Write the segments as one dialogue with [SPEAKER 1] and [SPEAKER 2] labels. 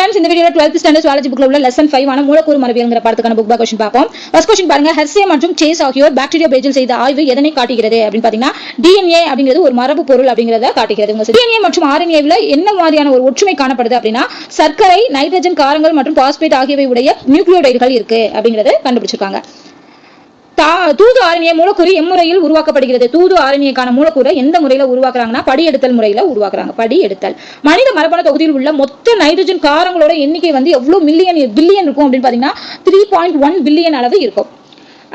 [SPEAKER 1] Friends இந்த வீடியோல 12th standard zoology புக்ல உள்ள லெசன் 5 ஆன மூலக்கூறு மரபியல்ங்கற பாடத்துக்கான புக் பேக் क्वेश्चन பாப்போம். ஃபர்ஸ்ட் क्वेश्चन பாருங்க. ஹெர்ஷே மற்றும் சேஸ் ஆகியோர் பாக்டீரியா பேஜில் செய்த ஆய்வு எதனை காட்டுகிறது அப்படினு பாத்தீங்கன்னா DNA அப்படிங்கிறது ஒரு மரபு பொருள் அப்படிங்கறத காட்டுகிறது. உங்க DNA மற்றும் RNAல என்ன மாதிரியான ஒரு ஒற்றுமை காணப்படுது அப்படினா சர்க்கரை, நைட்ரஜன் காரங்கள் மற்றும் பாஸ்பேட் ஆகியவை உடைய நியூக்ளியோடைடுகள் இருக்கு அப்படிங்கறத கண்டுபிடிச்சிருக்காங்க. தூது RNA மூலக்கூறு எம்முறையில் உருவாக்கப்படுகிறது. தூது RNAக்கான மூலக்கூறை எந்த முறையில உருவாக்குறாங்கன்னா படியெடுத்தல் முறையில உருவாக்குறாங்க. படியெடுத்தல். மனித மரபணு தொகுதியில் உள்ள மொத்த நைட்ரஜன் காரங்களோட எண்ணிக்கை வந்து எவ்வளவு பில்லியன் இருக்கும் அப்படின்னு பாத்தீங்கன்னா 3.1 பில்லியன் அளவு இருக்கும்.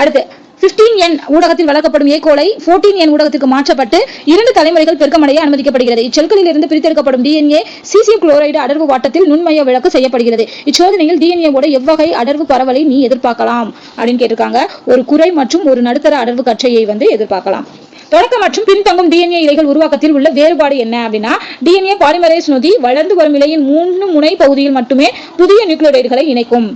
[SPEAKER 1] அடுத்து 15N ஊடகத்தில் வளர்க்கப்படும் ஏகோலை 14N ஊடகத்திற்கு மாற்றப்பட்டு 2 தலைமுறைகள் பெருக்கமடைய அனுமதிக்கப்படுகிறது. இச்செல்களில் இருந்து பிரித்தெடுக்கப்படும் DNA சீசியம் குளோரைடு அடர்வு வாட்டத்தில் நுண்மைய விளக்கு செய்யப்படுகிறது. இச்சோதனையில் DNA ஓட எவ்வகை அடர்வு பரவலை நீ எதிர்பார்க்கலாம் அப்படின்னு கேட்டிருக்காங்க. ஒரு குறை மற்றும் ஒரு நடுத்தர அடர்வு கற்றையை வந்து எதிர்பார்க்கலாம். தொடக்க மற்றும் பின்தங்கும் DNA இலைகள் உருவாக்கத்தில் உள்ள வேறுபாடு என்ன அப்படின்னா DNA பாலிமரேஸ் நொதி வளர்ந்து வரும் இலையின் 3 முனை பகுதியில் மட்டுமே புதிய நியூக்ளியோடைடுகளை இணைக்கும்.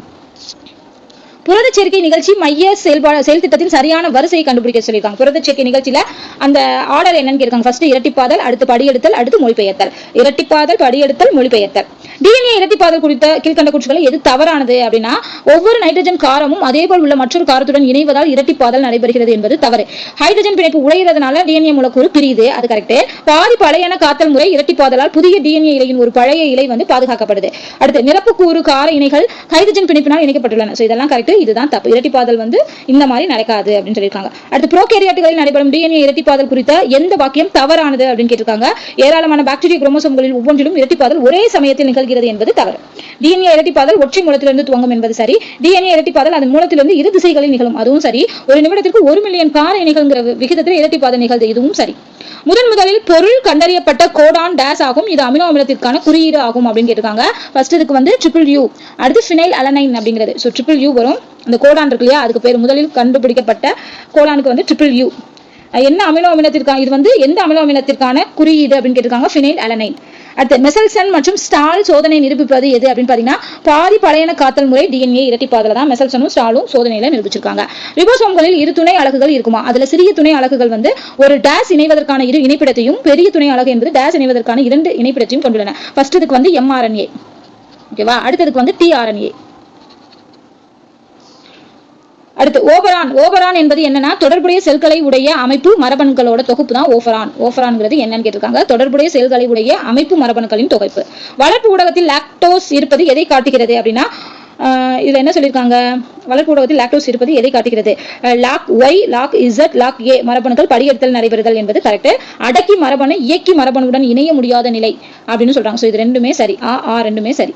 [SPEAKER 1] புரத சேர்க்கை நிகழ்ச்சி மைய செயல் திட்டத்தின் சரியான வரிசையை கண்டுபிடிக்க சொல்லியிருக்காங்க. புரத சேர்க்கை நிகழ்ச்சியில அந்த ஆர்டர் என்னன்னு கேட்காங்க. ஃபர்ஸ்ட் இரட்டிப்பாதல், அடுத்து படியெடுத்தல், அடுத்து மொழிபெயர்த்தல். இரட்டிப்பாதல், படியெடுத்தல், மொழிபெயர்த்தல். DNA இரட்டிப்பாதல் குறித்த கீழ்கண்ட கூற்றுகளை எது தவறானது அப்படின்னா ஒவ்வொரு நைட்ரஜன் காரமும் அதேபோல் உள்ள மற்றொரு காரத்துடன் இணைவதால் இரட்டிப்பாதல் நடைபெறுகிறது என்பது தவறு. ஹைட்ரஜன் பிணைப்பு உடைகிறதுனால DNA மூலக்கூறு பிரியுது, அது கரெக்ட். பாதி பழையன காத்தல் முறை இரட்டிப்பாதலால் புதிய DNA இலையின் ஒரு பழைய இலை வந்து பாதுகாக்கப்படுது. அடுத்து நிரப்பு கூறு கார இணைகள் ஹைட்ரஜன் பிணைப்பினால் இணைக்கப்பட்டுள்ளன. இதெல்லாம் கரெக்ட், இதுதான் தப்பு. இரட்டிப்பாதல் வந்து இந்த மாதிரி நடக்காது அப்படின்னு சொல்லியிருக்காங்க. அடுத்து புரோகேரியாட்டுகளில் நடைபெறும் DNA இரட்டிப்பாதல் குறித்த எந்த வாக்கியம் தவறானது அப்படின்னு கேட்டிருக்காங்க. ஏராளமான பாக்டீரியா குரோமோசோம்களில் ஒவ்வொன்றிலும் இரட்டிப்பாதல் ஒரே சமயத்தில் நிகழ்கிறது என்பது தவறு. DNA இரட்டிப்பாதல் ஒற்றை மூலத்திலிருந்து துவங்கும் என்பது சரி. DNA இரட்டிப்பாதல் அதன் மூலத்திலிருந்து இரு திசைகளில் நிகழும், அதுவும் சரி. ஒரு நிமிடத்திற்கு 1 மில்லியன் கார இணைகள்ங்கிற விகிதத்தில் இரட்டிப்பாதல் நிகழ்து, இதுவும் சரி. முதலில் பொருள் கண்டறியப்பட்ட கோடான் டேஸ் ஆகும். இது அமினோ அமிலத்திற்கான குறியீடு ஆகும் அப்படின்னு கேட்டிருக்காங்க. ஃபர்ஸ்ட் இதுக்கு வந்து UU, அடுத்து ஃபினைல் அலனைன் அப்படிங்கிறது. UU வரும். அந்த கோடான் இருக்கு இல்லையா, அதுக்கு பேர் முதலில் கண்டுபிடிக்கப்பட்ட கோடானுக்கு வந்து UU. என்ன அமினோ அமிலத்திற்கான இது வந்து எந்த அமினோ அமிலத்திற்கான குறியீடு அப்படின்னு கேட்டிருக்காங்க. Phenyl alanine. அடுத்து மெசல்சன் மற்றும் ஸ்டால் சோதனை நிரூபிப்பது எது அப்படின்னு பாத்தீங்கன்னா பாதி பழையன காத்தல் முறை DNA இரட்டிப்பாதல தான் மெசல்சனும் ஸ்டாலும் சோதனையில நிரூபிச்சிருக்காங்க. ரிபோசோம்களில் 2 துணை அலகுகள் இருக்குமா? அதுல சிறிய துணை அலகுகள் வந்து ஒரு டேஸ் இணைவதற்கான 2 இணைப்பிடத்தையும் பெரிய துணை அலகு என்பது டேஸ் இணைவதற்கான 2 இணைப்பிடத்தையும் கொண்டுள்ளன. ஃபர்ஸ்ட் இதுக்கு வந்து mRNA, ஓகேவா? அடுத்ததுக்கு வந்து tRNA. அடுத்து ஓபரான் என்பது என்னன்னா தொடர்புடைய செல்களை உடைய அமைப்பு மரபணுக்களோட தொகுப்பு தான் ஓபரான். ஓபரான்ங்கிறது என்னன்னு கேட்டிருக்காங்க. தொடர்புடைய செல்களை உடைய அமைப்பு மரபணுக்களின் தொகுப்பு. வளர்ப்பு ஊடகத்தில் லாக்டோஸ் இருப்பது எதை காட்டுகிறது அப்படின்னா இதுல என்ன சொல்லியிருக்காங்க? வளர்ப்பு ஊடகத்தில் லாக்டோஸ் இருப்பது எதை காட்டுகிறது? Lac Y, lac Z, lac A மரபணுக்கள் படியெடுத்தல் நடைபெறுதல் என்பது கரெக்ட். அடக்கி மரபணு இயக்கி மரபணுடன் இணைய முடியாத நிலை அப்படின்னு சொல்றாங்க. இது ரெண்டுமே சரி. ரெண்டுமே சரி.